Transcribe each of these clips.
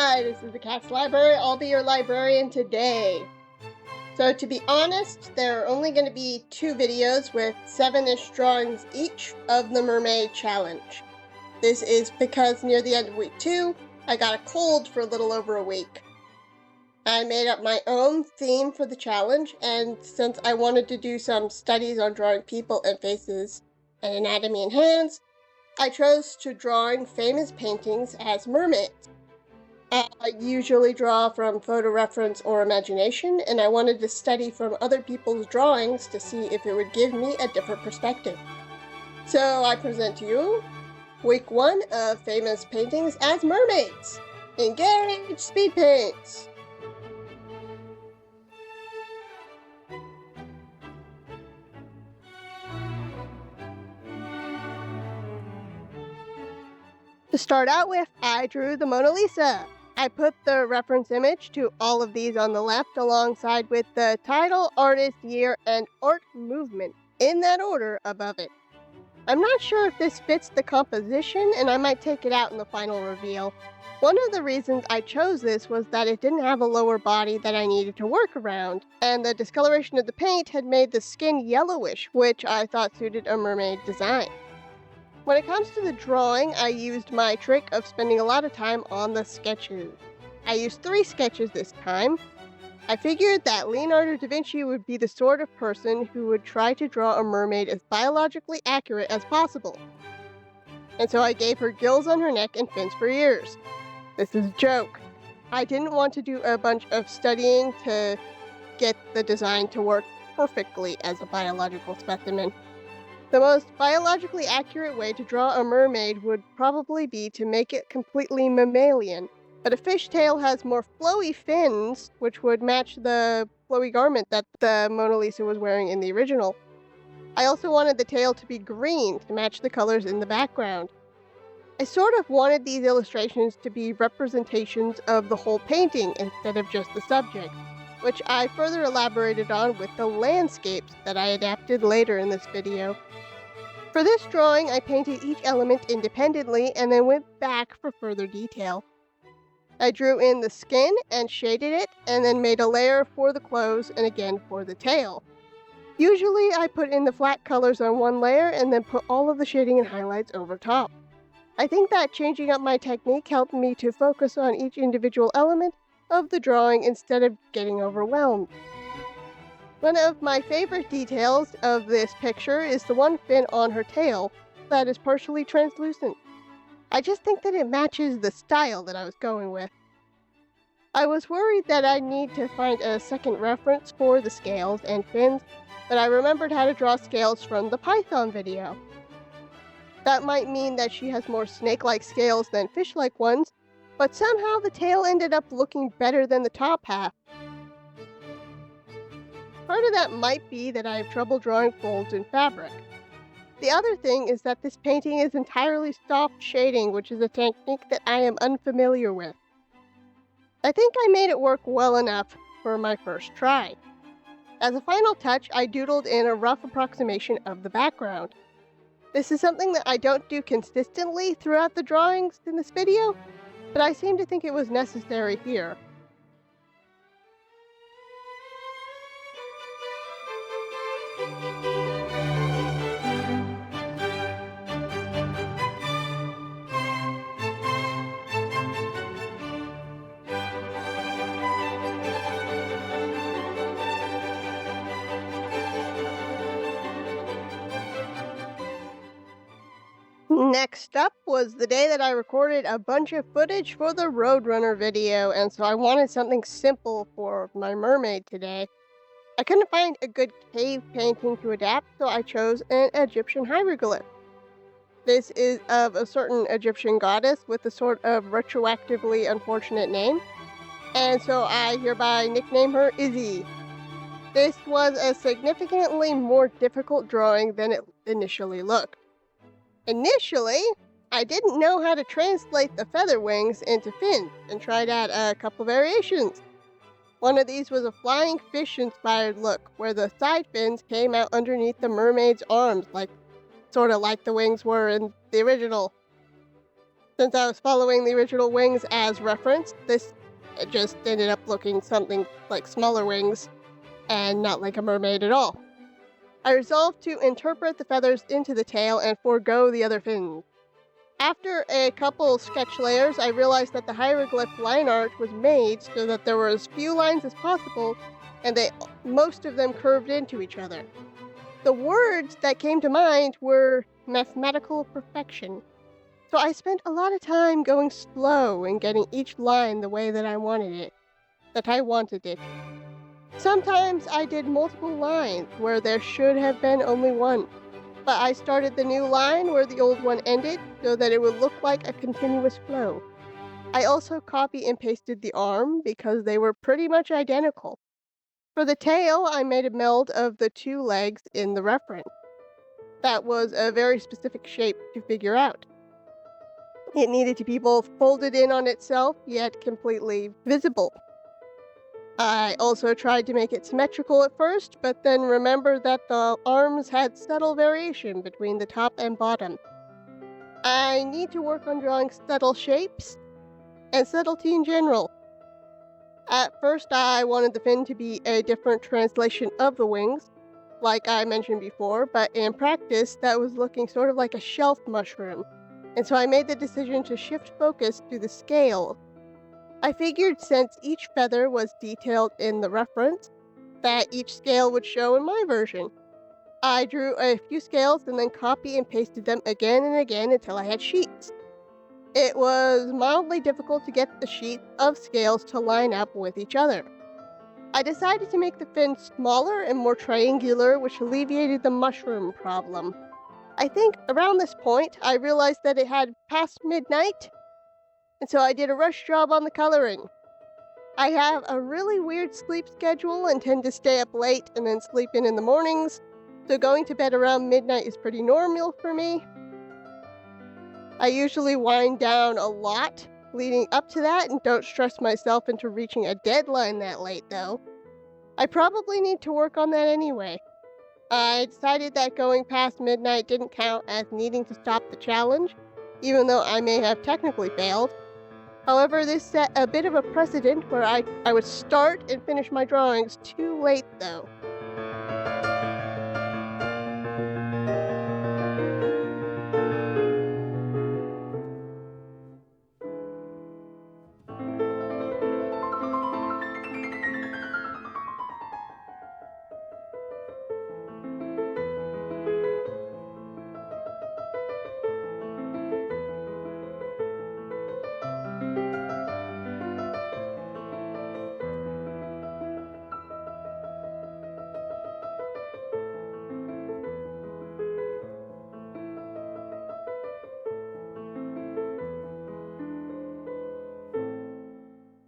Hi, this is the Cat's Library. I'll be your librarian today. So to be honest, there are only going to be 2 videos with 7-ish drawings each of the Mermaid challenge. This is because near the end of week 2, I got a cold for a little over a week. I made up my own theme for the challenge, and since I wanted to do some studies on drawing people and faces and anatomy and hands, I chose to drawing famous paintings as mermaids. I usually draw from photo reference or imagination, and I wanted to study from other people's drawings to see if it would give me a different perspective. So I present to you week 1 of famous paintings as mermaids. Engage speed paints! To start out with, I drew the Mona Lisa. I put the reference image to all of these on the left alongside with the title, artist, year, and art movement in that order above it. I'm not sure if this fits the composition, and I might take it out in the final reveal. One of the reasons I chose this was that it didn't have a lower body that I needed to work around, and the discoloration of the paint had made the skin yellowish, which I thought suited a mermaid design. When it comes to the drawing, I used my trick of spending a lot of time on the sketches. I used 3 sketches this time. I figured that Leonardo da Vinci would be the sort of person who would try to draw a mermaid as biologically accurate as possible. And so I gave her gills on her neck and fins for ears. This is a joke. I didn't want to do a bunch of studying to get the design to work perfectly as a biological specimen. The most biologically accurate way to draw a mermaid would probably be to make it completely mammalian, but a fishtail has more flowy fins, which would match the flowy garment that the Mona Lisa was wearing in the original. I also wanted the tail to be green to match the colors in the background. I sort of wanted these illustrations to be representations of the whole painting instead of just the subject, which I further elaborated on with the landscapes that I adapted later in this video. For this drawing, I painted each element independently and then went back for further detail. I drew in the skin and shaded it, and then made a layer for the clothes and again for the tail. Usually I put in the flat colors on one layer and then put all of the shading and highlights over top. I think that changing up my technique helped me to focus on each individual element of the drawing instead of getting overwhelmed. One of my favorite details of this picture is the one fin on her tail that is partially translucent. I just think that it matches the style that I was going with. I was worried that I'd need to find a second reference for the scales and fins, but I remembered how to draw scales from the Python video. That might mean that she has more snake-like scales than fish-like ones, but somehow the tail ended up looking better than the top half. Part of that might be that I have trouble drawing folds in fabric. The other thing is that this painting is entirely soft shading, which is a technique that I am unfamiliar with. I think I made it work well enough for my first try. As a final touch, I doodled in a rough approximation of the background. This is something that I don't do consistently throughout the drawings in this video, but I seem to think it was necessary here. Next up was the day that I recorded a bunch of footage for the Roadrunner video, and so I wanted something simple for my mermaid today. I couldn't find a good cave painting to adapt, so I chose an Egyptian hieroglyph. This is of a certain Egyptian goddess with a sort of retroactively unfortunate name, and so I hereby nickname her Izzy. This was a significantly more difficult drawing than it initially looked. Initially, I didn't know how to translate the feather wings into fins and tried out a couple variations. One of these was a flying fish-inspired look, where the side fins came out underneath the mermaid's arms, sort of like the wings were in the original. Since I was following the original wings as reference, this just ended up looking something like smaller wings and not like a mermaid at all. I resolved to interpret the feathers into the tail and forego the other fins. After a couple sketch layers, I realized that the hieroglyph line art was made so that there were as few lines as possible, and most of them curved into each other. The words that came to mind were mathematical perfection. So I spent a lot of time going slow and getting each line the way that I wanted it. Sometimes I did multiple lines where there should have been only one, but I started the new line where the old one ended so that it would look like a continuous flow. I also copy and pasted the arm because they were pretty much identical. For the tail, I made a meld of the two legs in the reference. That was a very specific shape to figure out. It needed to be both folded in on itself, yet completely visible. I also tried to make it symmetrical at first, but then remembered that the arms had subtle variation between the top and bottom. I need to work on drawing subtle shapes and subtlety in general. At first, I wanted the fin to be a different translation of the wings, like I mentioned before, but in practice, that was looking sort of like a shelf mushroom, and so I made the decision to shift focus to the scale. I figured since each feather was detailed in the reference, that each scale would show in my version. I drew a few scales and then copy and pasted them again and again until I had sheets. It was mildly difficult to get the sheets of scales to line up with each other. I decided to make the fin smaller and more triangular, which alleviated the mushroom problem. I think around this point, I realized that it had passed midnight, and so I did a rush job on the coloring. I have a really weird sleep schedule and tend to stay up late and then sleep in the mornings, so going to bed around midnight is pretty normal for me. I usually wind down a lot leading up to that and don't stress myself into reaching a deadline that late, though. I probably need to work on that anyway. I decided that going past midnight didn't count as needing to stop the challenge, even though I may have technically failed. However, this set a bit of a precedent where I would start and finish my drawings too late, though.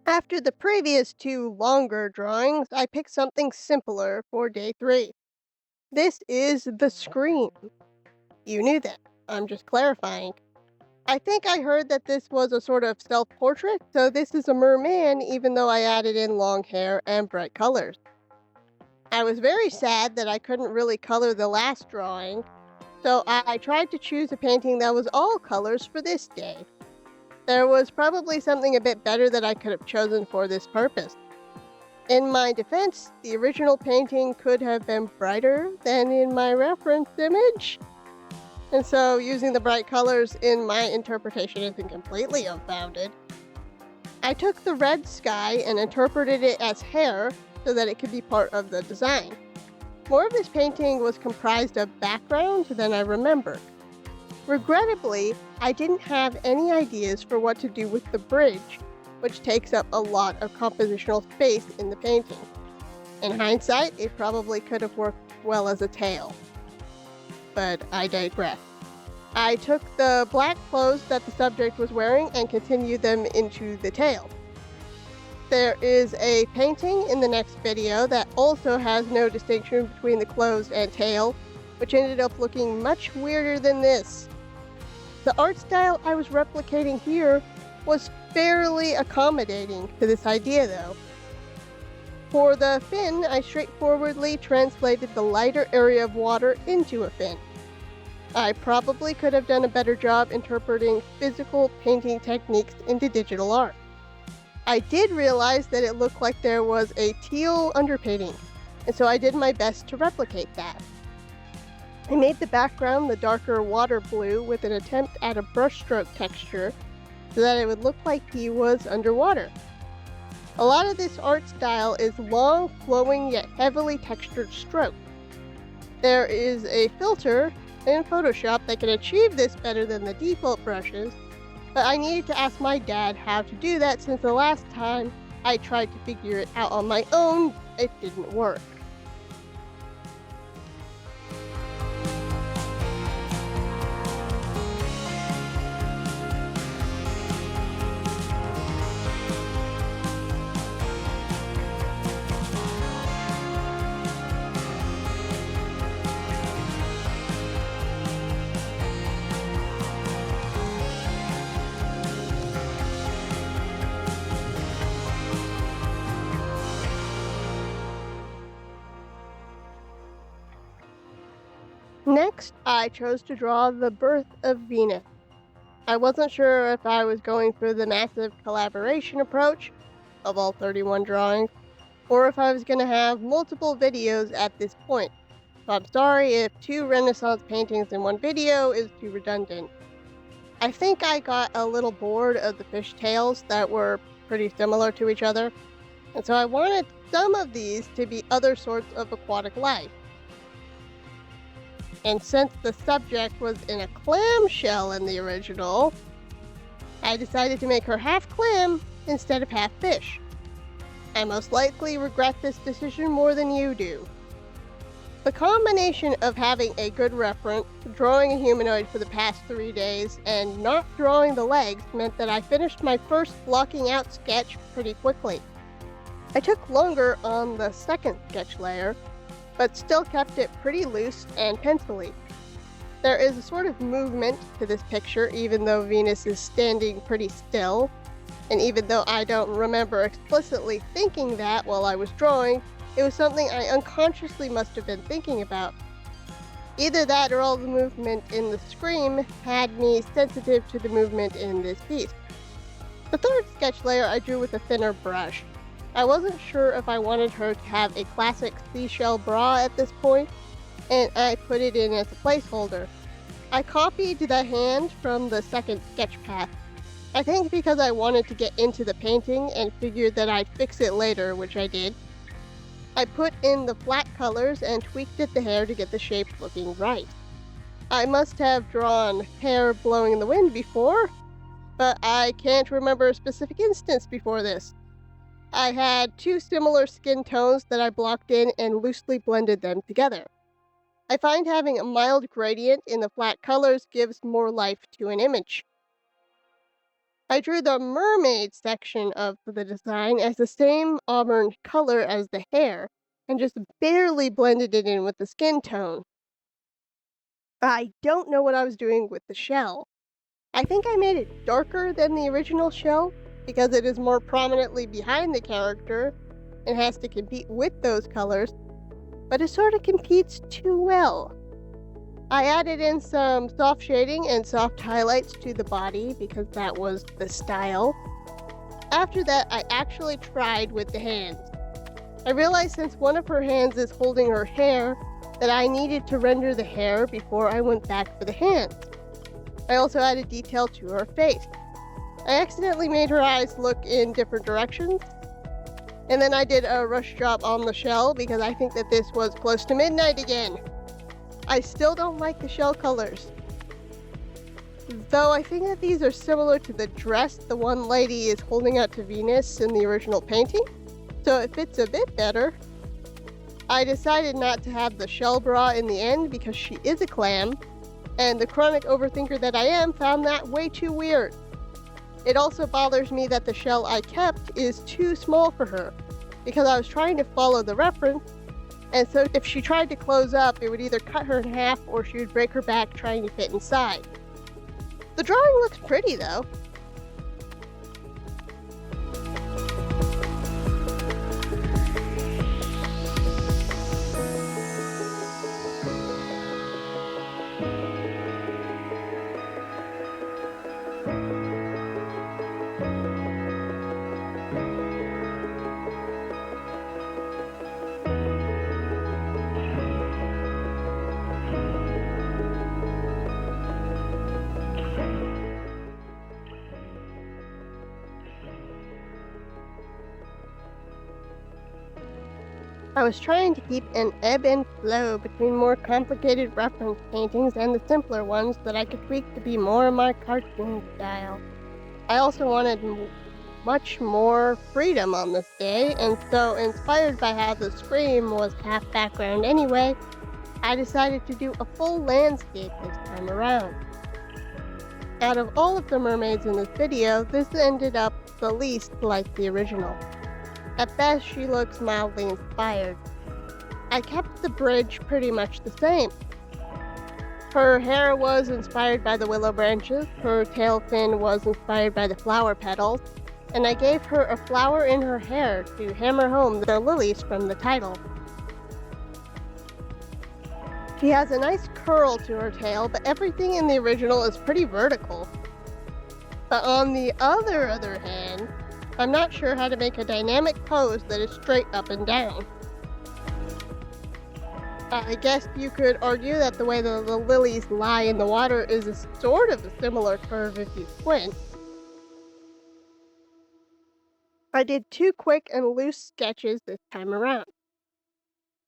After the previous two longer drawings, I picked something simpler for day 3. This is the scream. You knew that. I'm just clarifying. I think I heard that this was a sort of self-portrait, so this is a merman even though I added in long hair and bright colors. I was very sad that I couldn't really color the last drawing, so I tried to choose a painting that was all colors for this day. There was probably something a bit better that I could have chosen for this purpose. In my defense, the original painting could have been brighter than in my reference image, and so using the bright colors in my interpretation isn't completely unfounded. I took the red sky and interpreted it as hair so that it could be part of the design. More of this painting was comprised of background than I remembered. Regrettably, I didn't have any ideas for what to do with the bridge, which takes up a lot of compositional space in the painting. In hindsight, it probably could have worked well as a tail. But I digress. I took the black clothes that the subject was wearing and continued them into the tail. There is a painting in the next video that also has no distinction between the clothes and tail, which ended up looking much weirder than this. The art style I was replicating here was fairly accommodating to this idea, though. For the fin, I straightforwardly translated the lighter area of water into a fin. I probably could have done a better job interpreting physical painting techniques into digital art. I did realize that it looked like there was a teal underpainting, and so I did my best to replicate that. I made the background the darker water blue with an attempt at a brushstroke texture so that it would look like he was underwater. A lot of this art style is long, flowing, yet heavily textured strokes. There is a filter in Photoshop that can achieve this better than the default brushes, but I needed to ask my dad how to do that since the last time I tried to figure it out on my own, it didn't work. Next, I chose to draw the birth of Venus. I wasn't sure if I was going for the massive collaboration approach of all 31 drawings, or if I was going to have multiple videos at this point. So I'm sorry if 2 Renaissance paintings in one video is too redundant. I think I got a little bored of the fish tails that were pretty similar to each other, and so I wanted some of these to be other sorts of aquatic life. And since the subject was in a clamshell in the original, I decided to make her half clam instead of half fish. I most likely regret this decision more than you do. The combination of having a good reference, drawing a humanoid for the past 3 days, and not drawing the legs meant that I finished my first blocking out sketch pretty quickly. I took longer on the second sketch layer, but still kept it pretty loose and pencil-y. There is a sort of movement to this picture, even though Venus is standing pretty still, and even though I don't remember explicitly thinking that while I was drawing, it was something I unconsciously must have been thinking about. Either that or all the movement in the scream had me sensitive to the movement in this piece. The third sketch layer I drew with a thinner brush. I wasn't sure if I wanted her to have a classic seashell bra at this point, and I put it in as a placeholder. I copied the hand from the second sketch path. I think because I wanted to get into the painting and figured that I'd fix it later, which I did. I put in the flat colors and tweaked at the hair to get the shape looking right. I must have drawn hair blowing in the wind before, but I can't remember a specific instance before this. I had 2 similar skin tones that I blocked in and loosely blended them together. I find having a mild gradient in the flat colors gives more life to an image. I drew the mermaid section of the design as the same auburn color as the hair, and just barely blended it in with the skin tone. I don't know what I was doing with the shell. I think I made it darker than the original shell, because it is more prominently behind the character and has to compete with those colors, but it sort of competes too well. I added in some soft shading and soft highlights to the body because that was the style. After that, I actually tried with the hands. I realized since one of her hands is holding her hair that I needed to render the hair before I went back for the hands. I also added detail to her face. I accidentally made her eyes look in different directions, and then I did a rush job on the shell because I think that this was close to midnight again. I still don't like the shell colors, though I think that these are similar to the dress the one lady is holding out to Venus in the original painting, so it fits a bit better. I decided not to have the shell bra in the end because she is a clam, and the chronic overthinker that I am found that way too weird. It also bothers me that the shell I kept is too small for her, because I was trying to follow the reference, and so if she tried to close up, it would either cut her in half or she would break her back trying to fit inside. The drawing looks pretty though. I was trying to keep an ebb and flow between more complicated reference paintings and the simpler ones that I could tweak to be more my cartoon style. I also wanted much more freedom on this day, and so inspired by how the scream was half background anyway, I decided to do a full landscape this time around. Out of all of the mermaids in this video, this ended up the least like the original. At best, she looks mildly inspired. I kept the bridge pretty much the same. Her hair was inspired by the willow branches, her tail fin was inspired by the flower petals, and I gave her a flower in her hair to hammer home the lilies from the title. She has a nice curl to her tail, but everything in the original is pretty vertical. But on the other hand, I'm not sure how to make a dynamic pose that is straight up and down. I guess you could argue that the way the lilies lie in the water is a sort of a similar curve if you squint. I did 2 quick and loose sketches this time around.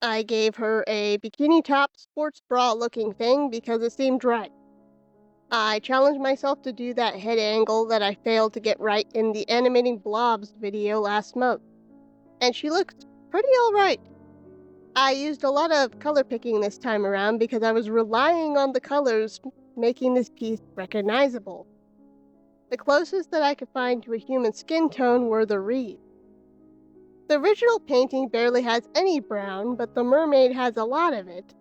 I gave her a bikini top sports bra looking thing because it seemed right. I challenged myself to do that head angle that I failed to get right in the animating blobs video last month, and she looked pretty alright. I used a lot of color picking this time around because I was relying on the colors making this piece recognizable. The closest that I could find to a human skin tone were the reeds. The original painting barely has any brown, but the mermaid has a lot of it.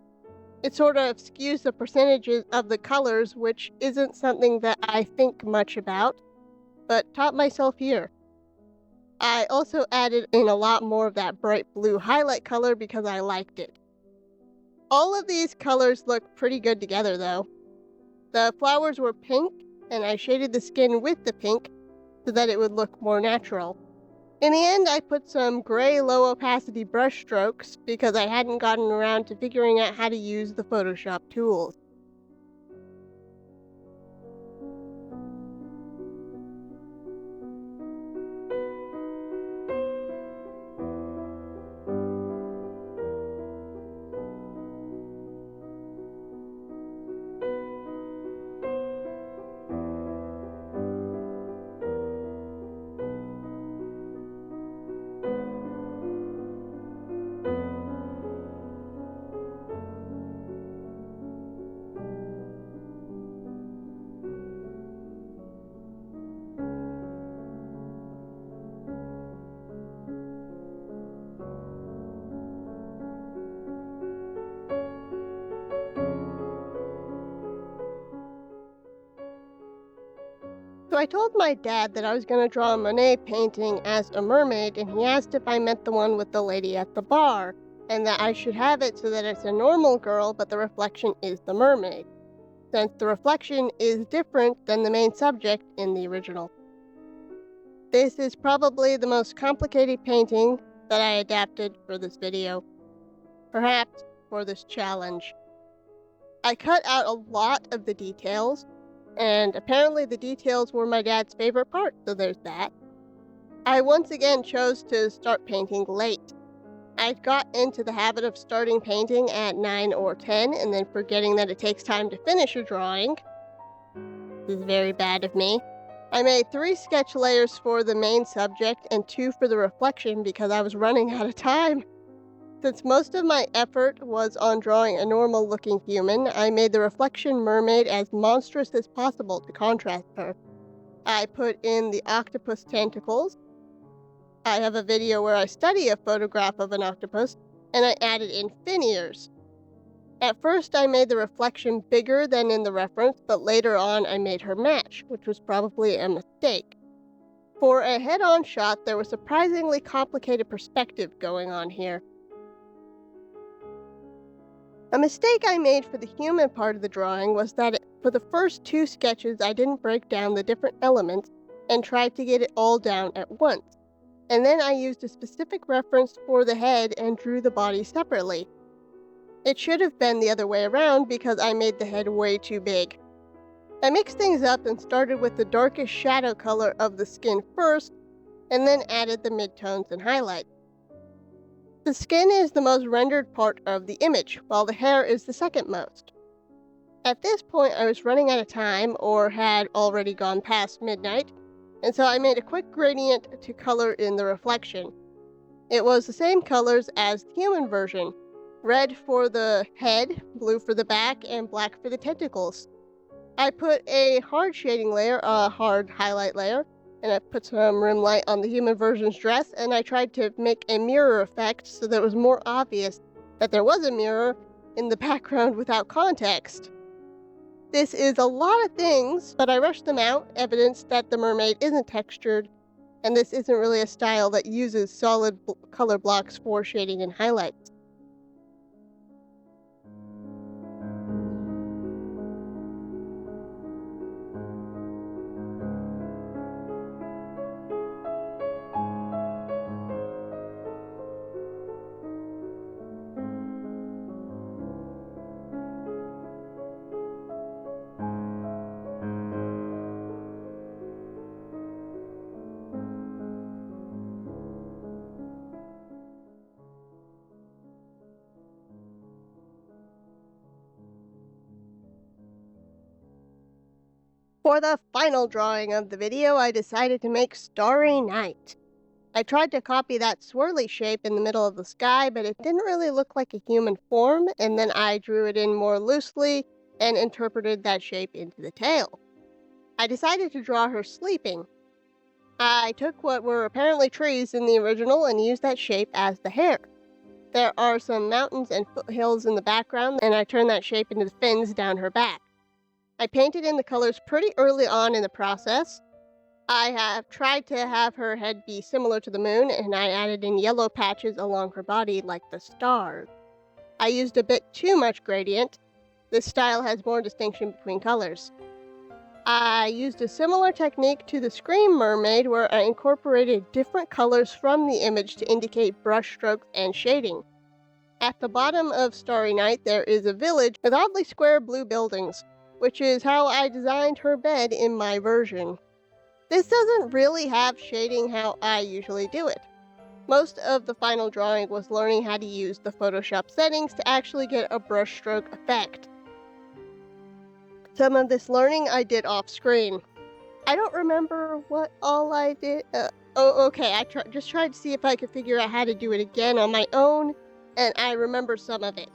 It sort of skews the percentages of the colors, which isn't something that I think much about, but taught myself here. I also added in a lot more of that bright blue highlight color because I liked it. All of these colors look pretty good together though. The flowers were pink, and I shaded the skin with the pink so that it would look more natural. In the end, I put some gray low opacity brush strokes because I hadn't gotten around to figuring out how to use the Photoshop tools. So I told my dad that I was going to draw a Monet painting as a mermaid, and he asked if I meant the one with the lady at the bar, and that I should have it so that it's a normal girl, but the reflection is the mermaid, since the reflection is different than the main subject in the original. This is probably the most complicated painting that I adapted for this video, perhaps for this challenge. I cut out a lot of the details, and apparently the details were my dad's favorite part, so there's that. I once again chose to start painting late. I got into the habit of starting painting at 9 or 10 and then forgetting that it takes time to finish a drawing. This is very bad of me. I made 3 sketch layers for the main subject and 2 for the reflection because I was running out of time. Since most of my effort was on drawing a normal-looking human, I made the reflection mermaid as monstrous as possible to contrast her. I put in the octopus tentacles. I have a video where I study a photograph of an octopus, and I added in fin ears. At first, I made the reflection bigger than in the reference, but later on I made her match, which was probably a mistake. For a head-on shot, there was surprisingly complicated perspective going on here. A mistake I made for the human part of the drawing was that for the first 2 sketches I didn't break down the different elements and tried to get it all down at once, and then I used a specific reference for the head and drew the body separately. It should have been the other way around because I made the head way too big. I mixed things up and started with the darkest shadow color of the skin first, and then added the midtones and highlights. The skin is the most rendered part of the image, while the hair is the second most. At this point, I was running out of time, or had already gone past midnight, and so I made a quick gradient to color in the reflection. It was the same colors as the human version: red for the head, blue for the back, and black for the tentacles. I put a hard shading layer, a hard highlight layer, and I put some rim light on the human version's dress, and I tried to make a mirror effect so that it was more obvious that there was a mirror in the background without context. This is a lot of things, but I rushed them out, evidence that the mermaid isn't textured, and this isn't really a style that uses solid color blocks for shading and highlights. For the final drawing of the video, I decided to make Starry Night. I tried to copy that swirly shape in the middle of the sky, but it didn't really look like a human form, and then I drew it in more loosely and interpreted that shape into the tail. I decided to draw her sleeping. I took what were apparently trees in the original and used that shape as the hair. There are some mountains and foothills in the background, and I turned that shape into the fins down her back. I painted in the colors pretty early on in the process. I have tried to have her head be similar to the moon, and I added in yellow patches along her body like the stars. I used a bit too much gradient. This style has more distinction between colors. I used a similar technique to the Scream Mermaid, where I incorporated different colors from the image to indicate brush strokes and shading. At the bottom of Starry Night, there is a village with oddly square blue buildings, which is how I designed her bed in my version. This doesn't really have shading how I usually do it. Most of the final drawing was learning how to use the Photoshop settings to actually get a brushstroke effect. Some of this learning I did off screen. I don't remember what all I did. Okay, I just tried to see if I could figure out how to do it again on my own, and I remember some of it.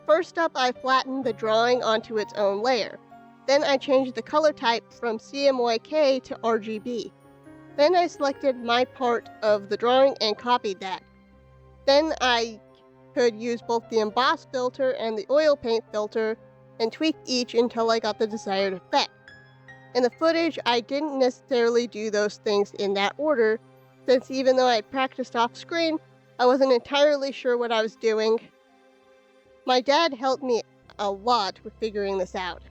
First up, I flattened the drawing onto its own layer. Then I changed the color type from CMYK to RGB. Then I selected my part of the drawing and copied that. Then I could use both the emboss filter and the oil paint filter and tweak each until I got the desired effect. In the footage, I didn't necessarily do those things in that order, since even though I practiced off screen, I wasn't entirely sure what I was doing. My dad helped me a lot with figuring this out.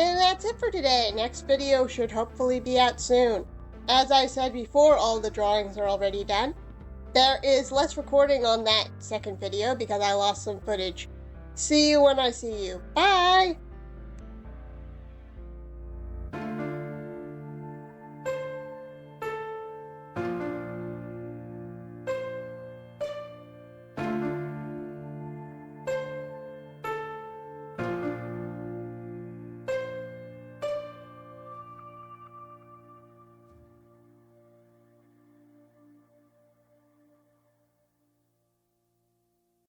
And that's it for today. Next video should hopefully be out soon. As I said before, all the drawings are already done. There is less recording on that second video because I lost some footage. See you when I see you. Bye!